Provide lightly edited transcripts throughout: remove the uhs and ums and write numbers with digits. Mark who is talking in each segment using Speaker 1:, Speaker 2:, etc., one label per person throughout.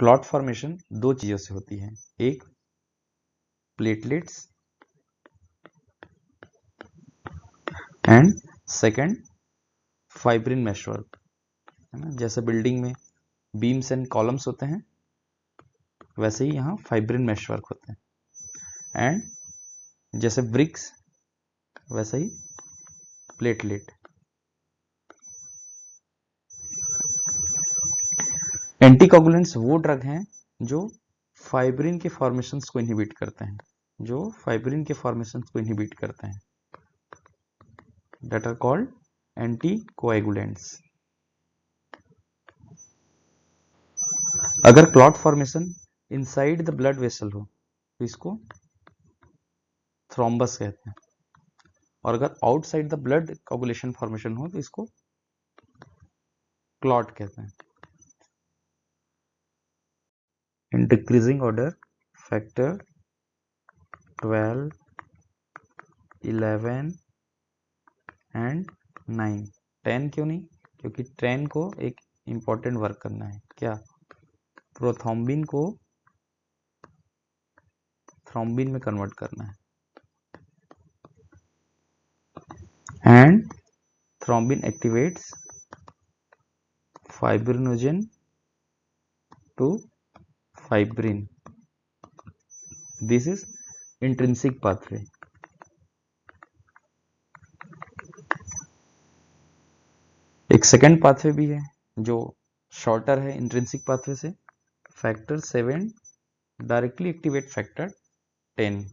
Speaker 1: Clot formation दो चीजों से होती है, एक platelets and second fibrin meshwork, है ना। जैसे बिल्डिंग में बीम्स एंड कॉलम्स होते हैं, वैसे ही यहाँ फाइब्रिन मेशवर्क होते हैं। एंड जैसे ब्रिक्स, वैसे ही प्लेटलेट। एंटीकोगुलेंट्स वो ड्रग हैं जो फाइब्रिन के फॉर्मेशंस को इनहिबिट करते हैं, जो फाइब्रिन के फॉर्मेशंस को इनहिबिट करते हैं, that are called anticoagulants। अगर clot formation inside the blood vessel हो तो इसको थ्रोम्बस कहते हैं, और अगर outside the blood coagulation formation हो तो इसको क्लॉट कहते हैं। In decreasing order factor 12, 11 and 9। 10 क्यों नहीं? क्योंकि 10 को एक इंपॉर्टेंट वर्क करना है, क्या? प्रोथ्रोम्बिन को थ्रोम्बिन में कन्वर्ट करना है, and thrombin activates fibrinogen to fibrin. This is intrinsic pathway। एक सेकेंड पाथवे भी है जो शॉर्टर है इंट्रिंसिक पाथवे से। Factor 7 directly activate factor 10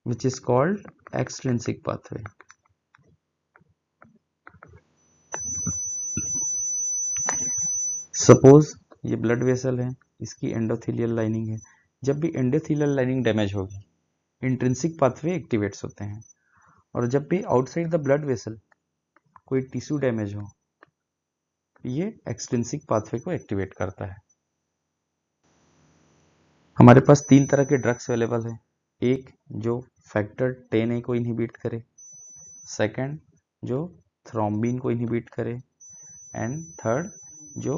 Speaker 1: which is called extrinsic pathway। Suppose ये ब्लड वेसल है, इसकी एंडोथेलियल लाइनिंग है। जब भी एंडोथेलियल लाइनिंग डैमेज होगी इंट्रिंसिक पाथवे एक्टिवेट्स होते हैं, और जब भी आउटसाइड द ब्लड वेसल कोई टिश्यू डैमेज हो ये एक्सट्रिंसिक पाथवे को एक्टिवेट करता है। हमारे पास तीन तरह के ड्रग्स अवेलेबल है, एक जो फैक्टर 10A को इनहिबिट करे, सेकंड जो थ्रोम्बिन को इनहिबिट करे, एंड थर्ड जो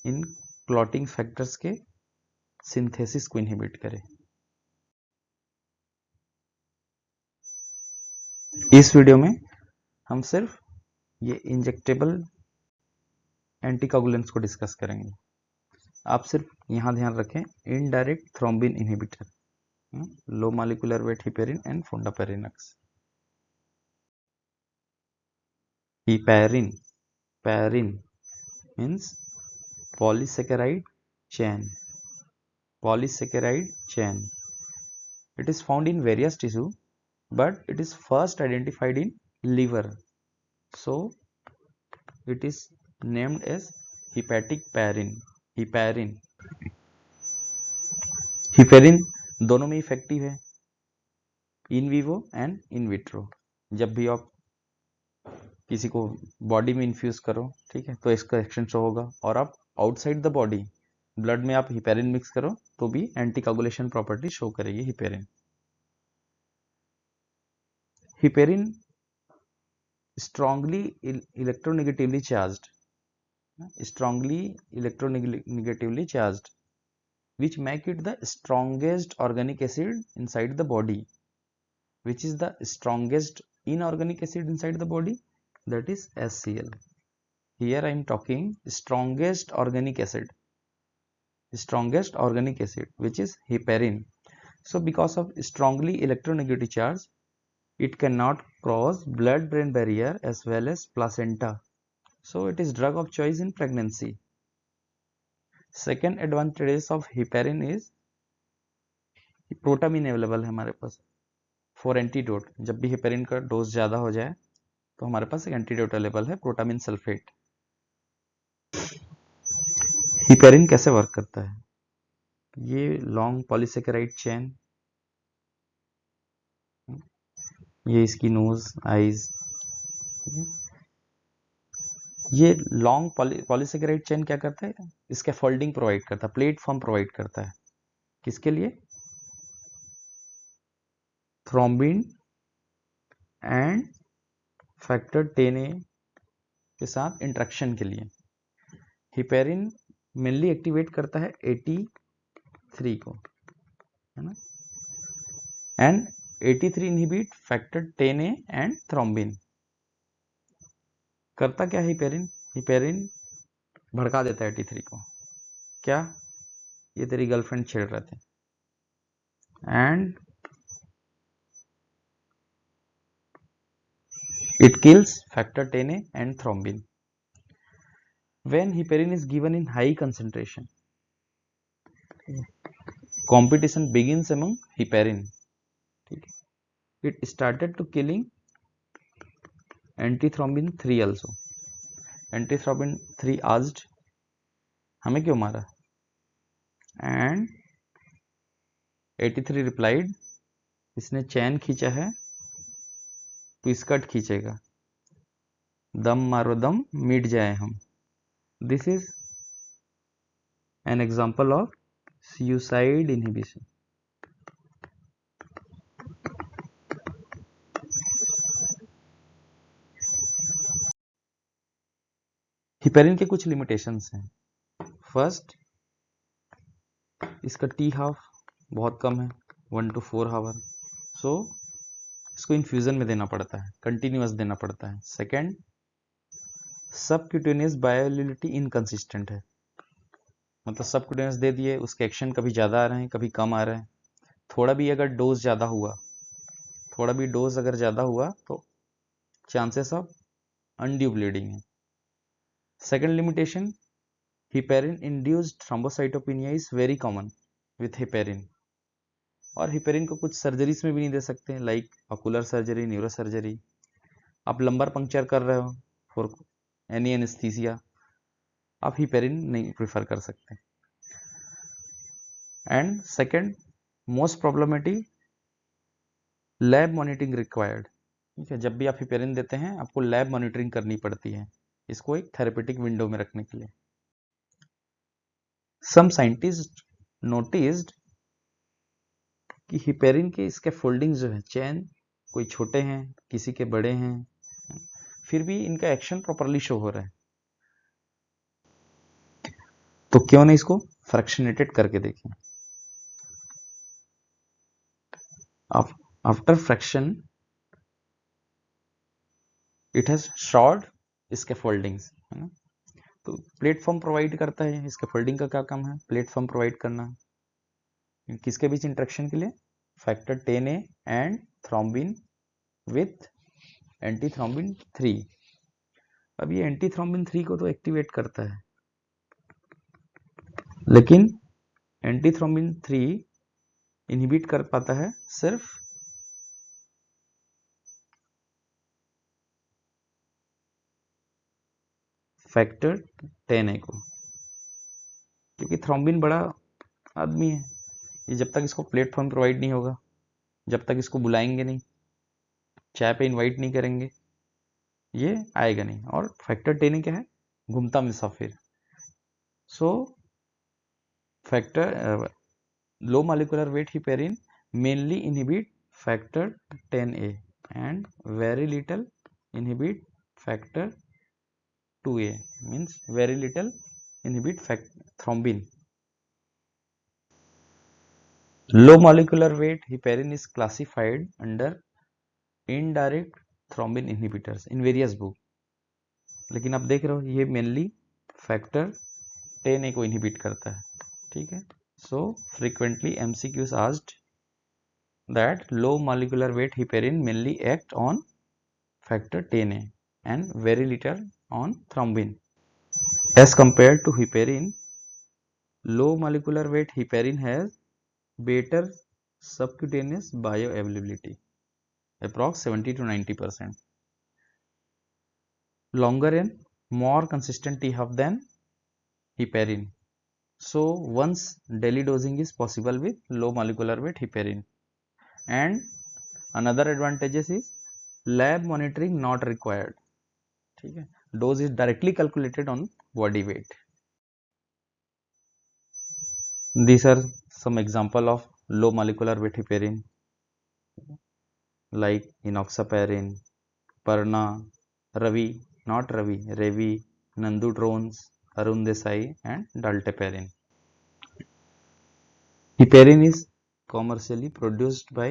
Speaker 1: इन क्लॉटिंग फैक्टर्स के सिंथेसिस को इनहिबिट करे। इस वीडियो में हम सिर्फ ये इंजेक्टेबल एंटीकोगुलेंट्स को डिस्कस करेंगे। आप सिर्फ यहां ध्यान रखें, indirect thrombin inhibitor, low molecular weight heparin and fondaparinux. Heparin means polysaccharide chain। Polysaccharide chain. It is found in various tissue, but it is first identified in liver. So it is named as hepatic parin। Heparin। Heparin दोनों में effective है, in vivo and in vitro. जब भी आप किसी को body में infuse करो, ठीक है, तो इसका एक्शन शो होगा, और आप आउटसाइड द बॉडी ब्लड में आप हिपेरिन मिक्स करो तो भी एंटीकोगुलेशन प्रॉपर्टी शो करेगी heparin. Heparin strongly electronegatively charged, which make it the strongest organic acid inside the body। Which is the strongest inorganic acid inside the body? That is HCl। Here I am talking strongest organic acid, which is heparin। So because of strongly electronegative charge, it cannot cross blood brain barrier as well as placenta, so it is drug of choice in pregnancy। Second advantages of heparin is protamine available है हमारे पास for antidote. जब भी heparin का dose ज्यादा हो जाए तो हमारे पास एक एंटीडोट अवेलेबल है, प्रोटामिन सल्फेट। हिपेरिन कैसे वर्क करता है? ये लॉन्ग पॉलीसेकेराइड चेन, ये इसकी नोज, आईज, ये लॉन्ग पॉलीसेकेराइड चेन क्या करता है? इसका फोल्डिंग प्रोवाइड करता है, प्लेटफॉर्म प्रोवाइड करता है। किसके लिए? थ्रोम्बिन एंड फैक्टर 10A के साथ इंटरेक्शन के लिए। हिपेरिन मेनली एक्टिवेट करता है 83 को, है ना, and 83 inhibit factor 10A and thrombin. करता क्या है हिपेरिन? हिपेरिन भड़का देता है 83 को। क्या? ये तेरी गर्लफ्रेंड छेड़ रहे थे, and it kills factor 10A and thrombin. When heparin is given in high concentration, competition begins among heparin. It started to killing antithrombin 3 also. Antithrombin 3 asked, हमें क्यों मारा? And 83 replied, इसने चैन खींचा है तो स्कर्ट खींचेगा, दम मारो दम मिट जाए हम। This is an example of suicide inhibition. Heparin के कुछ लिमिटेशंस हैं। फर्स्ट, इसका टी हाफ बहुत कम है, 1 to 4 आवर, सो इसको इन्फ्यूजन में देना पड़ता है, कंटिन्यूअस देना पड़ता है। सेकेंड, सबक्यूटेनियस बायोअवेलेबिलिटी इनकंसिस्टेंट है, मतलब सबक्यूटेनियस दे दिए, उसके एक्शन कभी ज़्यादा आ रहे हैं कभी कम आ रहे हैं। थोड़ा भी अगर डोज ज़्यादा हुआ, थोड़ा भी डोज अगर ज़्यादा हुआ तो चांसेस ऑफ अनड्यू ब्लीडिंग है। Second limitation, heparin induced thrombocytopenia is very common with heparin, और हिपेरिन को कुछ सर्जरीज में भी नहीं दे सकते हैं, like ocular surgery, neuro surgery. आप लंबर पंक्चर कर रहे हो फॉर एनी एनेस्थीसिया, आप हिपेरिन नहीं प्रिफर कर सकते। And second most problematic, lab monitoring required. ठीक है, जब भी आप हिपेरिन देते हैं आपको लैब मॉनिटरिंग करनी पड़ती है, इसको एक थेरेपेटिक विंडो में रखने के लिए। सम साइंटिस्ट नोटिस्ड कि हिपेरिन के इसके फोल्डिंग जो है, चैन कोई छोटे हैं किसी के बड़े हैं, फिर भी इनका एक्शन प्रॉपरली शो हो रहा है, तो क्यों नहीं इसको फ्रैक्शनेटेड करके देखें। After fraction it has short स्कैफोल्डिंग्स, है ना, तो प्लेटफॉर्म प्रोवाइड करता है। स्कैफोल्डिंग का क्या काम है? प्लेटफॉर्म प्रोवाइड करना। किसके बीच इंटरेक्शन के लिए? Factor 10A and thrombin with anti thrombin 3। अब ये एंटी थ्रोम्बिन 3 को तो एक्टिवेट करता है, लेकिन एंटी थ्रोम्बिन 3 इनहिबिट कर पाता है सिर्फ फैक्टर 10A को, क्योंकि थ्रोम्बिन बड़ा आदमी है, ये जब तक इसको प्लेटफॉर्म प्रोवाइड नहीं होगा, जब तक इसको बुलाएंगे नहीं, चाय पे इनवाइट नहीं करेंगे, ये आएगा नहीं। और फैक्टर 10A क्या है? घूमता मुसाफिर। सो factor low molecular weight heparin mainly inhibit factor 10A and very little inhibit factor 2A, means very little inhibit thrombin. Low molecular weight heparin is classified under indirect thrombin inhibitors in various book, लेकिन आप देख रहे हो ये mainly factor 10A को inhibit करता है। ठीक है, so frequently MCQs asked that low molecular weight heparin mainly act on factor 10A and very little on thrombin. As compared to heparin, low molecular weight heparin has better subcutaneous bioavailability, approx 70 to 90%. Longer and more consistent T-half than heparin. So once daily dosing is possible with low molecular weight heparin. And another advantages is lab monitoring not required. ठीक है, dose is directly calculated on body weight. These are some example of low molecular weight heparin like enoxaparin, Parna, Ravi, not Ravi, Revi, Nandudrones, Arun Desai, and Dalteparin. Heparin is commercially produced by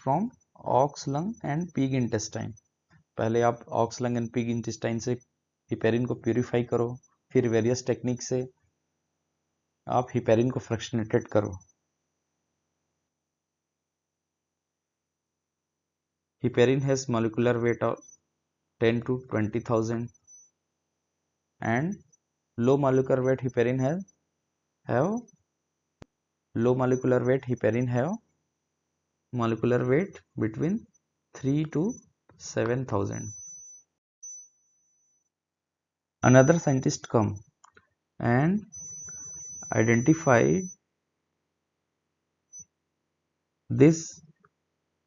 Speaker 1: from ox lung and pig intestine. पहले आप ox lung and pig intestine से heparin को purify करो, फिर various technique से आप heparin को फ्रैक्शनेटेड करो. Heparin has molecular weight of 10 to 20,000 and low molecular weight heparin have molecular weight between 3 to 7,000. Another scientist come and identify this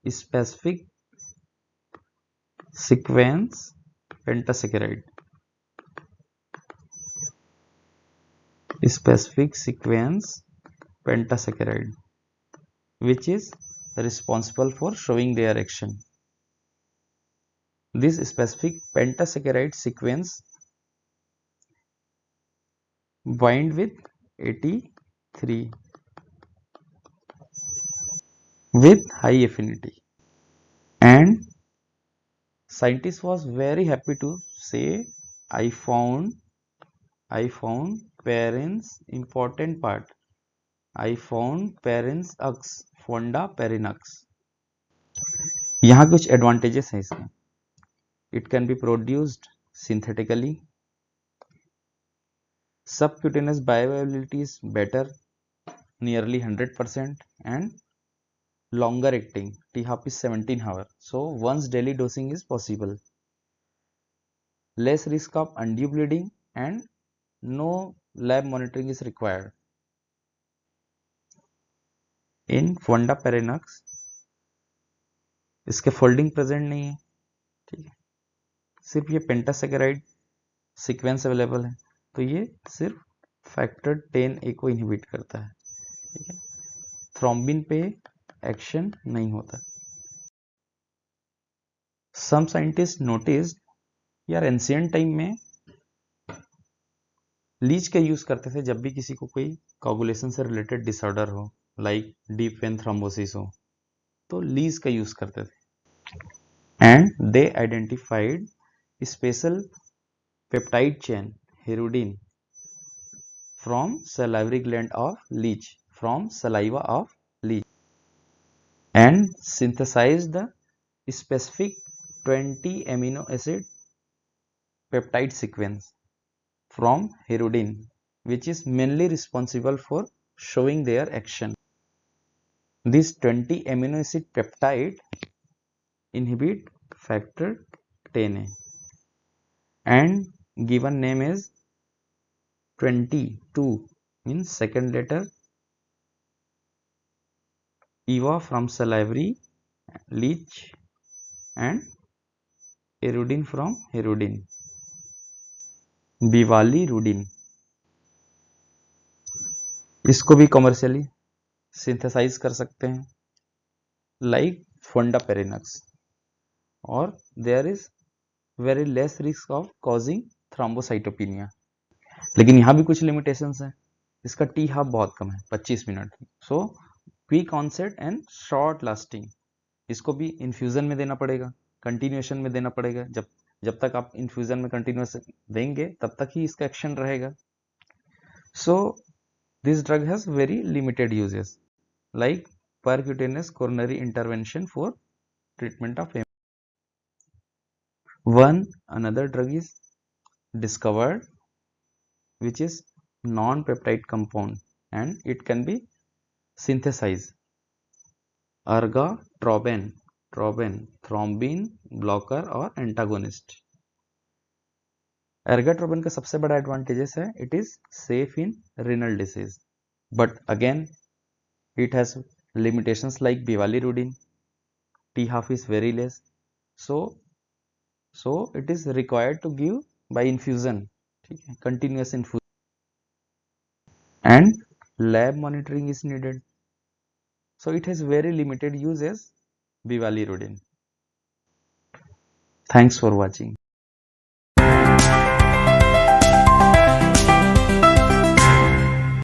Speaker 1: specific sequence pentasaccharide. Which is responsible for showing their action. This specific pentasaccharide sequence bind with 83 with high affinity, and scientist was very happy to say, I found parents important part. I found parents X fonda perinux. यहाँ कुछ advantages हैं इसमें. It can be produced synthetically. Subcutaneous bioavailability is better, nearly 100%, and longer acting. T-half is 17 hours, so once daily dosing is possible. Less risk of undue bleeding and no lab monitoring is required. In fondaparinux इसके folding present नहीं है, ठीक है, सिर्फ ये पेंटासेकेराइड sequence available है, तो ये सिर्फ फैक्टर 10A को इनहिबिट करता है, ठीक है, थ्रोम्बिन पे एक्शन नहीं होता. सम साइंटिस्ट नोटिस्ड यार एंशिएंट टाइम में लीच का यूज करते थे जब भी किसी को कोई कोगुलेशन से रिलेटेड डिसऑर्डर हो, लाइक डीप वेन थ्रोम्बोसिस हो, तो लीच का यूज करते थे. And they identified special peptide chain hirudin from salivary gland of leech, from saliva of leech, and synthesized the specific 20 amino acid peptide sequence from herodin, which is mainly responsible for showing their action. This 20 amino acid peptide inhibit factor 10A and given name is 22, means second letter eva from salivary leech and herodin from herodin, बिवालीरुडिन. इसको भी commercially synthesise कर सकते हैं like fondaparinux, और there is very less risk of causing thrombocytopenia. लेकिन यहाँ भी कुछ लिमिटेशंस हैं. इसका टी हाफ बहुत कम है, 25 minute, so quick onset and short lasting. इसको भी इन्फ्यूजन में देना पड़ेगा, कंटिन्यूएशन में देना पड़ेगा. जब तक आप इन्फ्यूजन में कंटिन्यूस देंगे तब तक ही इसका एक्शन रहेगा. So this drug has very limited uses like percutaneous coronary intervention for treatment of another drug is discovered which is non-peptide compound and it can be synthesized. Ergotrobin, thrombin blocker और antagonist. Ergotrobin का सबसे बड़ा advantages है it is safe in renal disease, but again it has limitations like bivalirudin. T half is very less, so it is required to give by infusion, ठीक है, continuous infusion, and lab monitoring is needed, so it has very limited use as bivalirudin. Thanks for watching.